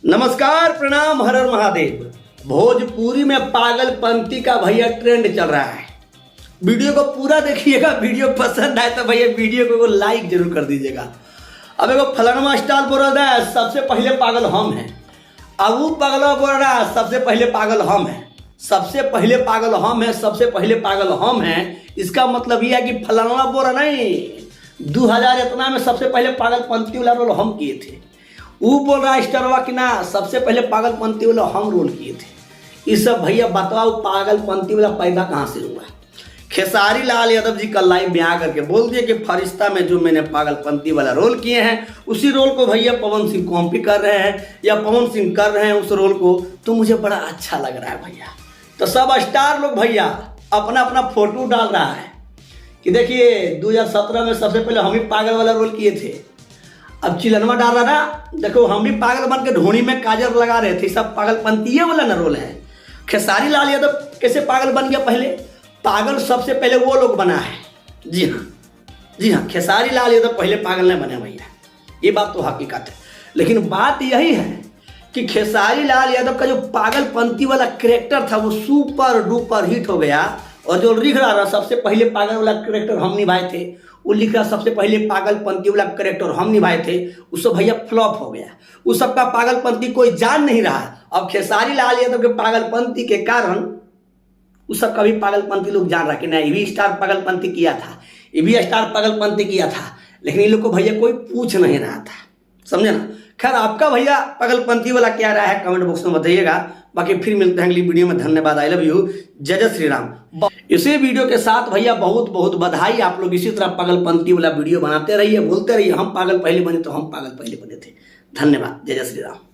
नमस्कार, प्रणाम, हर हर महादेव। भोजपुरी में पागलपंती का भैया ट्रेंड चल रहा है। वीडियो को पूरा देखिएगा। वीडियो पसंद आए तो भैया वीडियो को लाइक जरूर कर दीजिएगा। अब एगो फलाना स्टार बोल रहा है सबसे पहले पागल हम हैं। अब वो पागल बोल रहा है सबसे पहले पागल हम हैं। सबसे पहले पागल हम हैं, सबसे पहले पागल हम हैं। इसका मतलब यह है कि फलाना बोल रहा नहीं, 2000 इतना में सबसे पहले पागलपंती वाला रोल हम किए थे। वो बोल रहा है स्टारवा कि ना सबसे पहले पागलपंती वाला हम रोल किए थे। ये सब भैया बताओ पागलपंती वाला पैदा कहाँ से हुआ। खेसारी लाल यादव जी का लाइव में आकर के बोल दिए कि फरिश्ता में जो मैंने पागलपंती वाला रोल किए हैं उसी रोल को भैया पवन सिंह कॉपी कर रहे हैं या पवन सिंह कर रहे हैं उस रोल को, तो मुझे बड़ा अच्छा लग रहा है भैया। तो सब स्टार लोग भैया अपना अपना फोटो डाल रहा है कि देखिए 2017 में सबसे पहले हम ही पागल वाला रोल किए थे। अब चिलनवा डाल रहा ना, देखो हम भी पागल बन के ढोनी में काजल लगा रहे थे। सब पागलपंती वाला ना रोल है। खेसारी लाल यादव कैसे पागल बन गया? पहले पागल सबसे पहले वो लोग बना है। जी हाँ, खेसारी लाल यादव पहले पागल नहीं बने भैया, ये बात तो हकीकत है। लेकिन बात यही है कि खेसारी लाल यादव का जो पागलपंती वाला कैरेक्टर था वो सुपर डुपर हिट हो गया। और जो लिख रहा सबसे पहले पागल वाला कैरेक्टर हम निभाए थे, वो लिख रहा सबसे पहले पागलपंती वाला कैरेक्टर हम निभाए थे, उस सब भैया फ्लॉप हो गया। उस सबका पागलपंती कोई जान नहीं रहा। अब खेसारी लाल यादव के पागलपंती के कारण उस सब का भी पागलपंती लोग जान रहा कि नहीं, ये भी स्टार पागलपंती किया था, ये भी स्टार पागलपंती किया था। लेकिन इन लोग को भैया कोई पूछ नहीं रहा था, समझे ना। खैर आपका भैया पागलपंती वाला क्या रहा है कमेंट बॉक्स में बताइएगा। बाकी फिर मिलते हैं अगली वीडियो में। धन्यवाद, आई लव यू, जय जय श्री राम। इसी वीडियो के साथ भैया बहुत बहुत बधाई। आप लोग इसी तरह पागलपंती वाला वीडियो बनाते रहिए, बोलते रहिए हम पागल पहले बने तो हम पागल पहले बने थे। धन्यवाद, जय जय श्री राम।